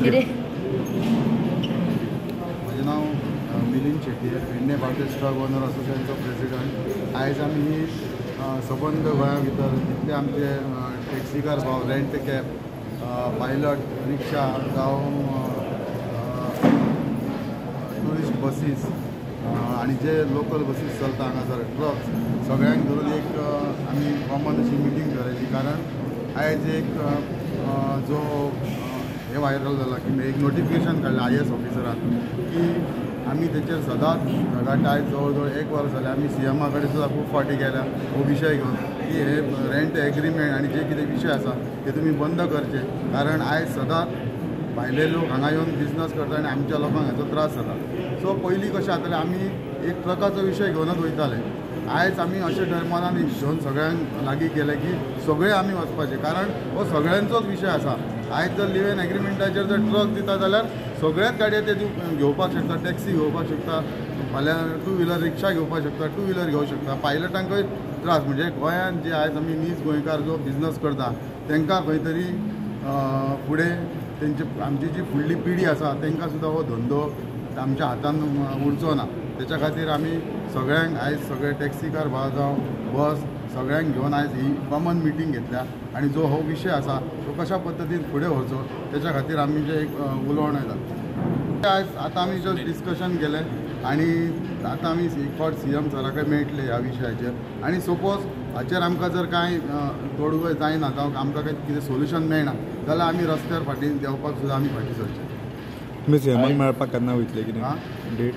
म्हजें नांव Milind Shetty, Pedne Bardez truck owner असोसिएशनचो प्रेसिडेंट। आयज आमी सबंद गोंया भितर जितले आमचे टॅक्सी कार भाव, रेंट कॅब, पायलट, रिक्षा जावं टुरिस्ट बसीस आणि जे लोकल बसीस चलता हांगासर ट्रक्स सगळ्यांक धरून एक आमी कॉमन अशी मिटींग ठरयली। कारण आयज एक जो हे व्हायरल जाला की एक नोटिफिकेशन काडलें IAS ऑफिसरान की आमी तेचेर सदांच झगडटा। आयज जवळ जवळ 1 वर्स जालें आमी CMा कडेन सुद्दां खूब फावटी गेल्या हो विशय घेवन की हे रेंट एग्रीमेंट आनी जे कितें विशय आसा ते तुमी बंद करचे। कारण आयज सदांच भायले लोक हांगा येवन बिजनस करता आनी आमच्या लोकांक हाचो त्रास जाता। सो पयलीं कशें जातालें आमी एक ट्रकाचो विशय घेवनच वयताले। आयज आमी अशें ठरमनान घेवन सगळ्यांक लागीं केलें की सगळे आमी वचपाचे, कारण हो सगळ्यांचोच विशय आसा। आयज जर लिव इन एग्रीमेंटाचेर जर ट्रक दिता जाल्यार सगळ्याच गाडये ते घेवपाक शकता, टॅक्सी घेवपाक शकता, फाल्यां 2 व्हिलर रिक्षा घेवपाक शकता, 2 व्हिलर घेवंक शकता। पायलटांकय त्रास, म्हणजे गोंयांत जे आयज आमी नीज गोंयकार जो बिजनस करता तांकां खंय तरी फुडें तेंची आमची जी फुडली पिढी आसा तांकां सुद्दां हो धंदो आमच्या हातान उरचो ना। त्याच्या खातीर आमी सगळ्यांक आयज सगळे टॅक्सी कार भाव जावं बस सगळ्यांक घेवन आयज ही कॉमन मिटींग घेतल्या आणि जो हो विशय आसा तो कशा पद्दतीन फुडें व्हरचो त्याच्या खातीर आमी जे एक उलोवण जाता। आयज आतां आमी जस्ट डिस्कशन केलें आनी आतां आमी एक फावट CM सराक मेळटले ह्या विशयाचेर। आनी सपोज हाचेर आमकां जर कांय तोडगोय जायना जावं आमकां कितें सोल्युशन मेळना जाल्यार आमी रस्त्यार फाटीं देंवपाक सुद्दां आमी फाटीं सरचे। तुमी CMाक मेळपाक केन्ना वयतले कितें डेट?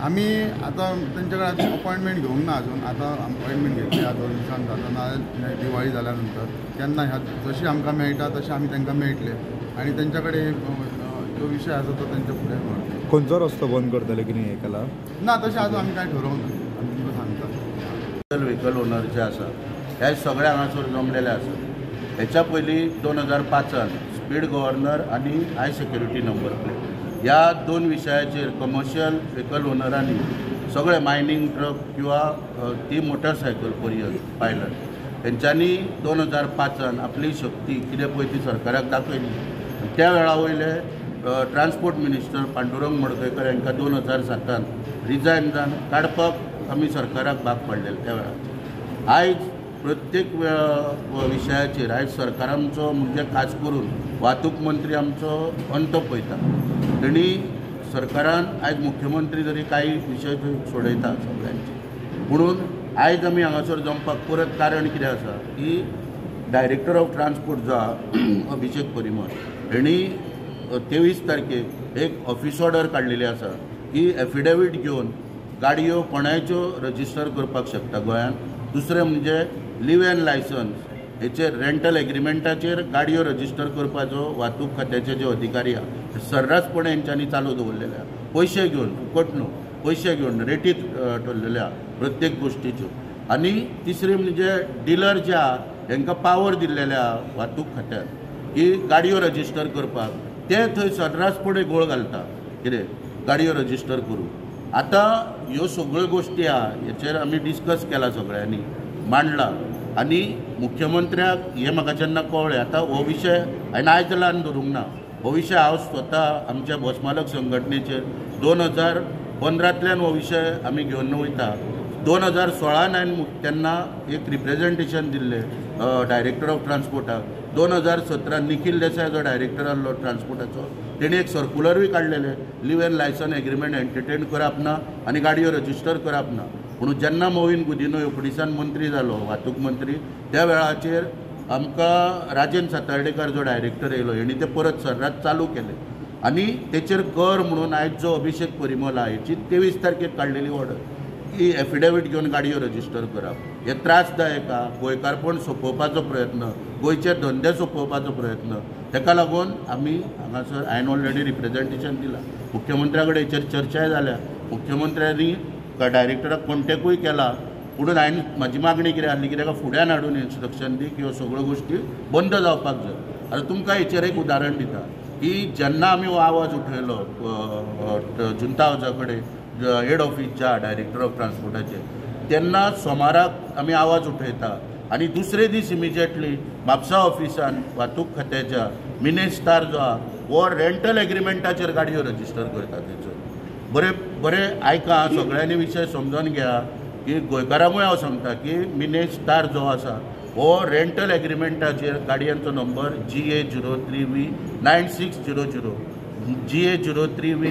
आमी आतां तेंचे कडेन अपॉयंटमेंट घेवंक ना अजून। आतां अपॉयंटमेंट घेतली ह्या 2 दिसान जाता ना दिवाळी जाल्या नंतर केन्ना ह्या जशी आमकां मेळटा तशें आमी तांकां मेळटले आनी तेंच्या कडेन जो विशय आसा तो तेंच्या फुडें व्हरतले। खंयचो रस्तो बंद करतले कितें हें केलां ना तशें आजून आमी कांय ठरवंक ना, आमी तुमकां सांगता। व्हेकल ओनर जे आसा हे सगळे हांगासर जमलेले आसा। हेच्या पयलीं 2005 स्पीड गव्हर्नर आनी हाय सिक्युरिटी नंबर प्लेट ह्या 2 विशयाचेर कमर्शियल व्हेकल ओनरांनी सगळे मायनिंग ट्रक किंवा ती मोटरसायकल पर्यंत पायलट तेंच्यांनी 2005 आपली शक्ती कितें पळय ती सरकाराक दाखयली। त्या वेळा वयले ट्रान्सपोर्ट मिनिस्टर पांडुरंग मडकयकर हांकां 2007 रिजायन जावन काडपाक आमी सरकाराक भाग पडलेले। त्या वेळार आयज प्रत्येक विशयाचेर आयज सरकारांचो म्हणजे खास करून वाहतूक मंत्री आमचो अंत पळयता। तेणी सरकारान आयज मुख्यमंत्री जरी काही विशय सोडयता सगळ्यांचे, म्हणून आयज आमी हांगासर जमपाक परत कारण कितें आसा की डायरेक्टर ऑफ ट्रान्सपोर्ट जो अभिषेक परिमल हेणी 23 तारखेक एक ऑफिस ऑर्डर काडलेली आसा की एफिडेवीट घेवन गाडयो कोणाच्यो रजिस्टर करपाक शकता गोंयांत। दुसरें म्हणजे लिव इन लायसन्स हेचेर रेंटल एग्रीमेंटाचेर गाडयो रजिस्टर करपाचो वाहतूक खात्याचे जे अधिकारी आहा सर्रासपणे हेंच्यांनी चालू दवरलेले आहा। पयशे घेवन फुकट न्हू, पयशे घेवन रेटीत ठरलेले आहा प्रत्येक गोश्टीच्यो। आनी तिसरी म्हणजे डीलर जे आहा हांकां पावर दिल्लेले आहा वाहतूक खात्यान की गाडयो रजिस्टर करपाक, ते थंय सर्रासपणे घोळ घालता कितें गाडयो रजिस्टर करूं। आतां ह्यो सगळ्यो गोश्टी आहा हेचेर आमी डिस्कस केला, सगळ्यांनी मांडला आनी मुख्यमंत्र्याक हे म्हाका जेन्ना कळ्ळें आतां हो विशय हांवें आयज ल्हान धरूंक ना, हो विशय हांव स्वता आमच्या बस मालक संघटनेचेर 2015 हो विशय आमी घेवन वयता। 2016 हांवें तेन्ना एक रिप्रेझेंटेशन दिल्लें डायरेक्टर ऑफ ट्रान्सपोर्टाक। 2017 निखिल देसाय जो डायरेक्टर आसलो ट्रान्सपोर्टाचो तेणी एक सर्क्युलरूय काडलेलें leave in licence agreement entertain करप ना आनी गाडयो रजिस्टर करप ना। म्हणून जेन्ना मोविन गुदिनो ह्यो फुडेसान मंत्री जालो वाहतूक मंत्री त्या वेळाचेर आमकां राजेंद्र सातार्डेकर जो डायरेक्टर येयलो हेणी ते परत सर्रास चालू केले आनी तेचेर कर म्हणून आयज जो अभिषेक परिमल आहा हेची 23 तारखेक काडलेली ऑर्डर की एफिडेवीट घेवन गाडयो रजिस्टर करप। हे त्रासदायक आहा, गोंयकारपण सोंपोवपाचो प्रयत्न, गोंयचे धंदे सोंपोवपाचो प्रयत्न। ताका लागून आमी हांगासर हांवें ऑलरेडी रिप्रेझेंटेशन दिलां, मुख्यमंत्र्या कडेन हेचेर चर्चाय जाल्या, मुख्यमंत्र्यांनी डायरेक्टराक कॉन्टेक्टूय केला। म्हणून हांवें म्हाजी मागणी कितें आसली की ताका फुड्यान हाडून इन्स्ट्रक्शन दी की ह्यो सगळ्यो गोश्टी बंद जावपाक जाय। आतां तुमकां हेचेर एक उदाहरण दिता की जेन्ना आमी हो आवाज उठयलो जुंता हावजा कडेन हेड ऑफिसच्या डायरेक्टर ऑफ ट्रान्सपोर्टाचे, तेन्ना सोमाराक आमी आवाज उठयता आनी दुसरे दीस इमिजिएटली म्हापसा ऑफिसान वाहतूक खात्याच्या मिनेस्टार जो आहा वो रेंटल एग्रीमेंटाचेर गाडयो रजिस्टर करता तेचो बरे बरे आयका सगळ्यांनी विशय समजून घ्या की गोंयकारांकूय हांव सांगता की मिनेज स्टार जो आसा हो रेंटल एग्रीमेंटाचेर गाडयांचो नंबर GA03V 9600 GA03V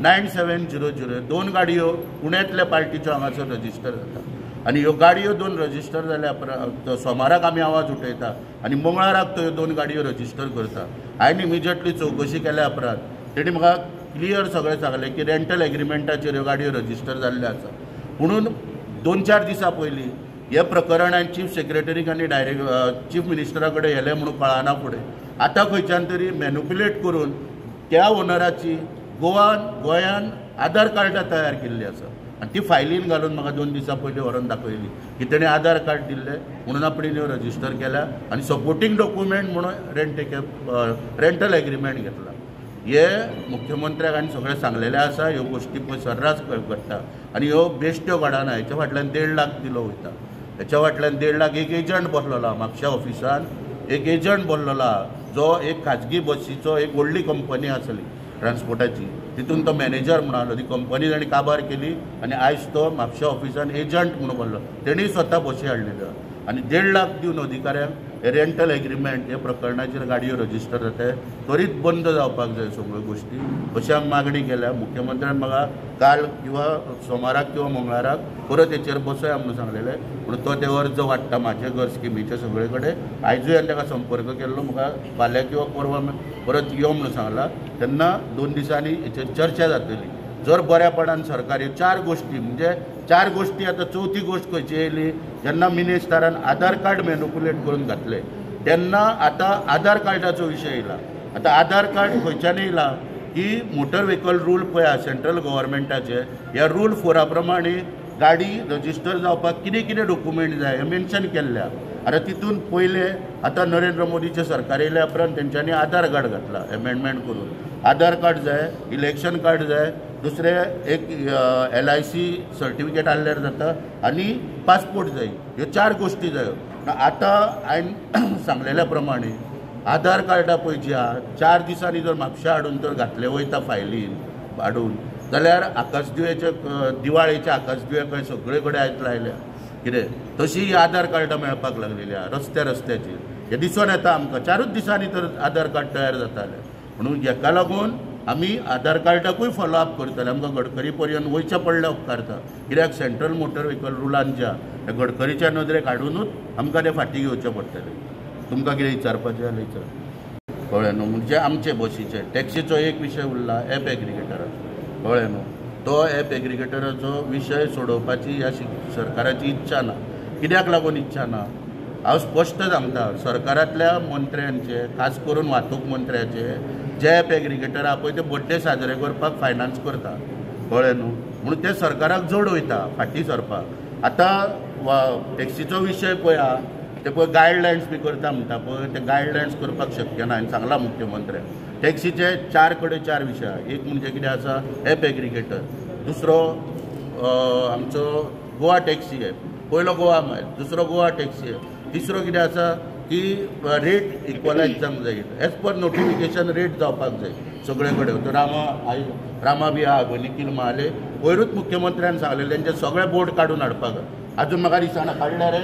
9700 दोन गाडयो पुण्यातल्या पार्टीच्यो हांगासर रजिस्टर जाता आनी ह्यो गाडयो दोन रजिस्टर जाल्या उपरांत सोमाराक आमी आवाज उठयता आनी मंगळाराक त्यो दोन गाडयो रजिस्टर करता हांवें इमिजिएटली चवकशी केल्या उपरांत तेणी म्हाका क्लियर सगळें सांगलें की रेंटल एग्रीमेंटाचेर ह्यो गाडयो रजिस्टर जाल्ल्यो आसा म्हणून 2-4 दिसां पयलीं हे प्रकरण हांवें चीफ सेक्रेटरीक आनी चीफ मिनिस्टरा कडेन व्हेलें म्हणून कळना फुडें आतां खंयच्यान तरी मॅन्युप्युलेट करून त्या ओनराची गोंयान आधार कार्डां तयार केल्ली आसा आनी ती फायलीन घालून म्हाका 2 दिसां पयलीं व्हरून दाखयली की तेणें आधार कार्ड दिल्लें म्हणून आपणें ह्यो रजिस्टर केल्या आनी सपोर्टींग डॉक्युमेंट म्हणून रेंटल एग्रीमेंट घेतला हे मुख्यमंत्र्याक आनी सगळें सांगलेलें आसा ह्यो गोश्टी पळय सर्रास घडटा आनी ह्यो बेश्ट्यो घडना हेच्या फाटल्यान 1.5 लाख दिलो वयता हेच्या फाटल्यान 1.5 लाख एक एजंट बसलेलो म्हापशा ऑफिसान एक एजंट बसलेलो जो एक खाजगी बसीचो एक व्हडली कंपनी आसली ट्रान्सपोर्टाची तितून तो मॅनेजर म्हणून आसलो ती कंपनी ताणें काबार केली आनी आयज तो म्हापशा ऑफिसान एजंट म्हणून बसलो तेणी स्वता बसी हाडलेल्यो आनी 1.5 लाख दिवन अधिकाऱ्यांक हे रेंटल एग्रीमेंट हे प्रकरणाचेर गाडयो रजिस्टर जाता त्वरीत बंद जावपाक जाय सगळ्यो गोश्टी अशी हांवें मागणी केल्या मुख्यमंत्र्यान म्हाका काल किंवा सोमाराक किंवा मंगळाराक परत हेचेर बसया म्हणून सांगलेलें म्हणून तो ते अर्ज वाडटा म्हाजे घर स्किमीचे सगळे कडेन आयजूय हांवें ताका संपर्क केल्लो म्हाका फाल्यां किंवा परवा परत यो म्हणून सांगला तेन्ना 2 दिसांनी हेचेर चर्चा जातली जर बऱ्यापणान सरकार ह्यो 4 गोश्टी म्हणजे 4 गोश्टी आतां चवथी गोश्ट खंयची येयली जेन्ना मिनिस्टरान आधार कार्ड मॅन्युप्युलेट करून घातले तेन्ना आतां आधार कार्डाचो विशय येयला आतां आधार कार्ड खंयच्यान येयला की मोटर व्हेकल रूल पळय सेंट्रल गव्हर्मेंटाचे ह्या रूल 4 प्रमाणे गाडी रजिस्टर जावपाक कितें कितें डॉक्युमेंट जाय हें मेन्शन केल्ल्या आतां तितून पयले आतां नरेंद्र मोदीचे सरकार येयल्या उपरांत तेंच्यांनी आधार कार्ड घातला एमेंडमेंट करून आधार कार्ड जाय इलेक्शन कार्ड जाय दुसरे एक LIC सर्टिफिकेट हाडल्यार जाता आनी पासपोर्ट जाय ह्यो 4 गोश्टी जायो आतां हांवें सांगलेल्या प्रमाणे आधार कार्डा पळय जी आहा 4 दिसांनी जर म्हापशा हाडून जर घातले वयता फायलीन हाडून जाल्यार आकाशदिव्याचे दिवाळेचे आकाशदिवे खंय सगळे कडेन आयज लायल्या कितें तशी ही आधार कार्डां मेळपाक लागलेली आहा रस्त्याचेर हे दिसून येता आमकां 4च दिसांनी तर आधार कार्ड तयार जाताले म्हणून हेका लागून आमी आधार कार्डाकूय फॉलोअप करतले आमकां गडकरी पर्यंत वयचें पडलें उपकारता कित्याक सेंट्रल मोटर व्हेकल रुलान ज्या गडकरीच्या नदरेक हाडूनूच आमकां ते फाटीं घेवचें पडटलें तुमकां कितें विचारपाचें जाल्यार विचार कळ्ळें न्हू म्हणजे आमचे बसीचे टॅक्सीचो एक विशय उरला एप एग्रिगेटराचो कळ्ळें न्हू तो एप एग्रिगेटराचो विशय सोडोवपाची ह्या सरकाराची इच्छा ना कित्याक लागून इच्छा ना हांव स्पश्ट सांगता सरकारांतल्या मंत्र्यांचे खास करून वाहतूक मंत्र्याचे जे एप एग्रिगेटर आहा पळय ते बड्डे साजरे करपाक फायनान्स करता कळ्ळें न्हू म्हणून ते सरकाराक जड वयता फाटीं सरपाक आतां टॅक्सीचो विशय पळय आहा ते पळय गायडलायन्स बी करता म्हणटा पळय ते गायडलायन्स करपाक शक्य ना हांवें सांगलां मुख्यमंत्र्याक टॅक्सीचे 4 कडेन 4 विशय आहा एक म्हणजे कितें आसा एप एग्रिगेटर दुसरो आमचो गोवा टॅक्सी एप पयलो गोवा मायल दुसरो गोवा टॅक्सी एप तिसरो कितें आसा की रेट इक्वलायज जावंक जाय एज पर नोटिफिकेशन रेट जावपाक जाय सगळे कडेन तो रामा बी आहा निखील महाले वयरूच मुख्यमंत्र्यान सांगलेलें तेंचे सगळे बोर्ड काडून हाडपाक आजून म्हाका दिसना काडल्या रे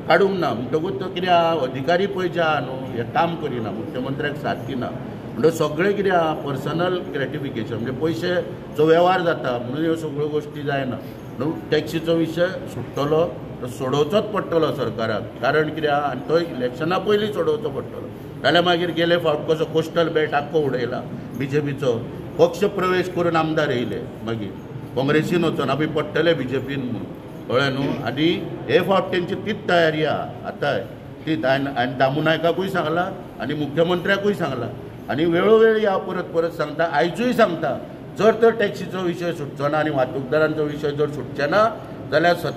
काडूंक ना म्हणटकूच तो कितें आहा अधिकारी पळय जे आहा न्हू हें काम करिना मुख्यमंत्र्याक साथ दिना म्हणजे सगळें कितें आहा पर्सनल ग्रेटिफिकेशन म्हणजे पयशेचो वेव्हार जाता म्हणून ह्यो सगळ्यो गोश्टी जायना न्हू टॅक्सीचो विशय सुट्टलो तो सोडोवचोच पडटलो सरकाराक कारण कितें आहा आनी तो इलेक्शना पयलीं सोडोवचो पडटलो नाल्यार मागीर गेले फावट कसो कोस्टल बेल्ट आख्खो उडयला BJPचो पक्ष प्रवेश करून आमदार येयले मागीर काँग्रेसीन वचून आमी पडटले BJPन म्हणून कळ्ळें न्हू आनी हे फावट तेंची तीच तयारी आहा आतां तीच हांवें दामू नायकाकूय सांगलां आनी मुख्यमंत्र्याकूय सांगलां आनी वेळोवेळी हांव परत सांगता आयजूय सांगता जर तर टॅक्सीचो विशय सुटचो ना आनी वाहतूकदारांचो विशय जर सुटचे ना जाल्यार 27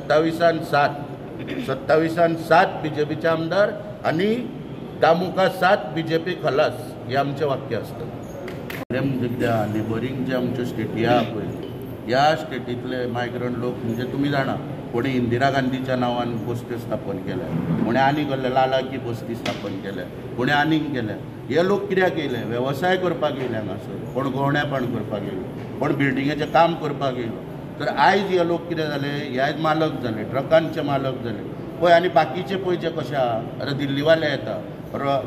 BJPचे आमदार आनी दामुका 7 BJP खलास हे आमचें वाक्य आसता म्हणजे कितें नेबरींग जे आमच्यो स्टेटी आहा पळय ह्या स्टेटींतले मायग्रंट लोक म्हणजे तुमी जाणा कोणी इंदिरा गांधीच्या नावान बस्त्यो स्थापन केल्या, कोणी आनी केले लाला की बस्ती स्थापन केल्या, कोणी आनीक केल्या. हे लोक कित्याक येयले? वेवसाय करपाक येयले हांगासर, कोण गवण्यापण करपाक येयलो, कोण बिल्डिंगेचें काम करपाक येयलो. तर आयज हे लोक कितें जाले? हे आयज मालक जाले, ट्रकांचे मालक जाले. पळय आनी बाकीचे पयचे कशे आहा? आतां दिल्लीवाले येता,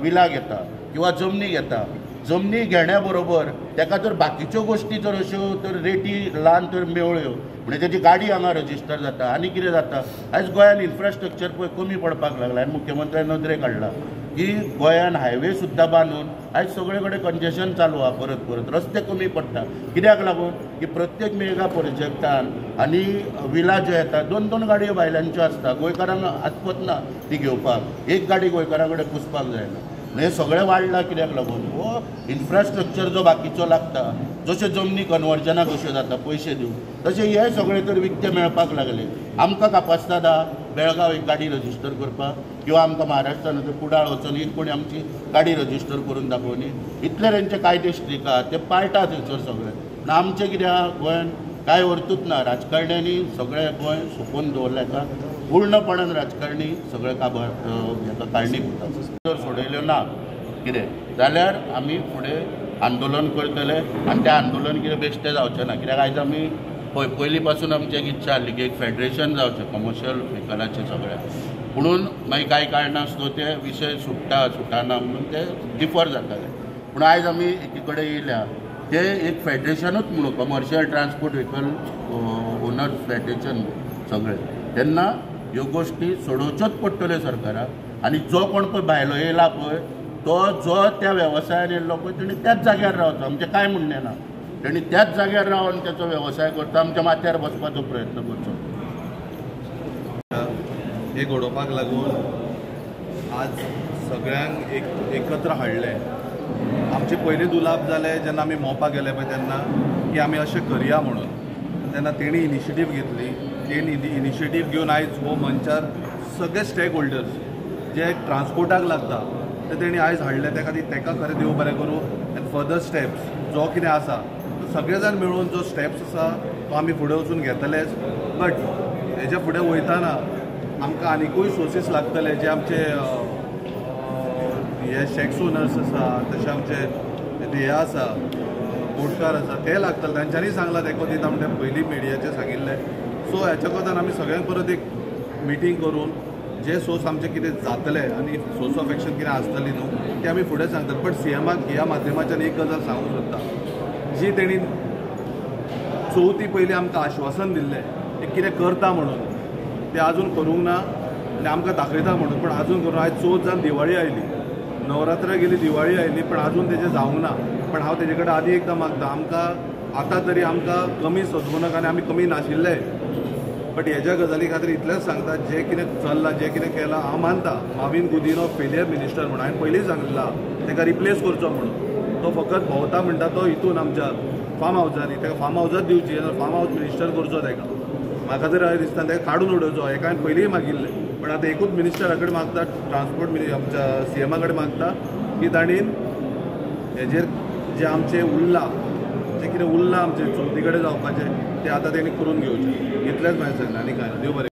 विला घेता किंवा जमनी घेता. जमनी घेण्या बरोबर ताका जर बाकीच्यो गोश्टी जर अश्यो तर रेटी ल्हान तर मेवळ्यो म्हणजे ताची गाडी हांगा रजिस्टर जाता. आनी कितें जाता? आयज गोंयान इन्फ्रास्ट्रक्चर पळय कमी पडपाक लागला आनी मुख्यमंत्र्यान नदरेक हाडला की गोंयान हायवे सुद्दां बांदून आयज सगळे कडेन कंजेशन चालू आहा. परत परत रस्ते कमी पडटा. कित्याक लागून की प्रत्येक मेगा प्रोजेक्टान आनी विला ज्यो येता 2-2 गाडयो भायल्यांच्यो आसता. गोंयकारांक आसपत ना ती घेवपाक. एक गाडी गोंयकारा कडेन पुसपाक जायना. हे सगळें वाडलां कित्याक लागून? हो इन्फ्रास्ट्रक्चर जो बाकीचो लागता, जशे जमनी कन्वर्जनाक कश्यो जाता पयशे दिवन, तशें हे सगळें तर विकते मेळपाक लागले. आमकां कापास्ताद आहा बेळगांव एक गाडी रजिस्टर करपाक किंवा आमकां महाराष्ट्रान कुडाळ वचून एक कोणी आमची गाडी रजिस्टर करून दाखोवनी. इतले तांचे कायदे स्ट्रीक आहा ते पाळटा थंयसर सगळे. ना आमचें कितें आहा गोंयान? कांय व्हरतूच ना. राजकारण्यांनी सगळें गोंय सोंपोवन दवरल्या. पूर्णपणान राजकारणी सगळे काबार हाका कारणीभूत आसा. जर सोडयल्यो ना कितें जाल्यार आमी फुडें आंदोलन करतले आनी तें आंदोलन कितें बेश्टें जावचें ना. कित्याक आयज आमी पयलीं पासून आमची एक इच्छा आसली की एक फेडरेशन जावचें कमर्शियल व्हेकलाचें सगळ्या. पुणून मागीर कांय कारणास्तव ते विशय सुटाना म्हणून ते डिफर जाताले. पूण आयज आमी एकी कडेन येयल्या ते एक फेडरेशनूच म्हणून commercial transport vehicle owners federation सगळें. तेन्ना ह्यो गोश्टी सोडोवच्योच पडटल्यो सरकाराक. आनी जो कोण पळय भायलो येयला पळय तो जो त्या वेवसायान येयल्लो पळय तेणी त्याच जाग्यार रावचो. आमचें कांय म्हणणें ना. तेणी त्याच जाग्यार रावन त्याचो वेवसाय करता. आमच्या माथ्यार बसपाचो प्रयत्न करचो. हे घडोवपाक लागून आज सगळ्यांक एकत्र हाडले. आमचे पयलीं दुलाप जाले जेन्ना आमी मोपा गेले पळय तेन्ना की आमी अशें करया म्हणून. तेन्ना तेणी इनिशिएटीव घेतली. तेणी इनिशिएटीव घेवन आयज हो मंचार सगळे स्टेक होल्डर्स जे ट्रान्सपोर्टाक लागता ते तेणी आयज हाडले. त्या खातीर ताका खरें देव बरें करूं. आनी फर्दर स्टेप्स जो कितें आसा सगळे जाण मेळून जो स्टेप्स आसा तो आमी फुडें वचून घेतलेच. बट हेजे फुडें वयताना आमकां आनिकूय सोर्सीस लागतले जे आमचे हे शॅक्स ओनर्स आसा तशें आमचे हे आसा बोटकार आसा ते लागतले. तांच्यांनी सांगलां तेको दीत आमच्या पयलीं मिडियाचेर सांगिल्लें. सो हेच्या कोतान आमी सगळ्यांक परत एक मिटींग करून जे सोर्स आमचे कितें जातले आनी सोर्स ऑफ एक्शन कितें आसतली न्हू ते आमी फुडें सांगतात. बट सीएमाक ह्या माध्यमाच्यान एक गजाल सांगूंक सोदता जी तेणी चवथी पयलीं आमकां आश्वासन दिल्लें एक कितें करता म्हणून ते आजून करूंक ना आनी आमकां दाखयता म्हणून. पण आजून करूं आयज चवथ जावन दिवाळी आयली, नवरात्रा गेली, दिवाळी आयली पण आजून तेजें जावंक ना. पण हांव तेजे कडेन आदी एकदां मागता आमकां आतां तरी आमकां कमी सजवणक आनी आमी कमी नाशिल्ले. बट हेज्या गजाली खातीर इतलेंच सांगता जे कितें चल्लां जे कितें केलां हांव मानता माविन गुदिनो फेलियर मिनिस्टर म्हणून हांवें पयलीं सांगिल्लां ताका रिप्लेस करचो म्हणून. तो फकत भोंवता म्हणटा तो हितून आमच्या फार्म हावजांनी ताका फार्म हावजात दिवची फार्म हावज मिनिस्टर करचो ताका. म्हाका तर दिसता ताका काडून उडोवचो. हेका हांवें पयलींय मागिल्लें पण आतां एकूच मिनिस्टरा कडेन मागता ट्रान्सपोर्ट आमच्या सीएमा कडेन मागता की ताणीन हेजेर जे आमचें उरलां जें कितें उरलां आमचें चवथी कडेन जावपाचें तें आतां तेणी करून घेवचें. इतलेंच म्हाजें सांगलें आनी कांय ना. देव बरें.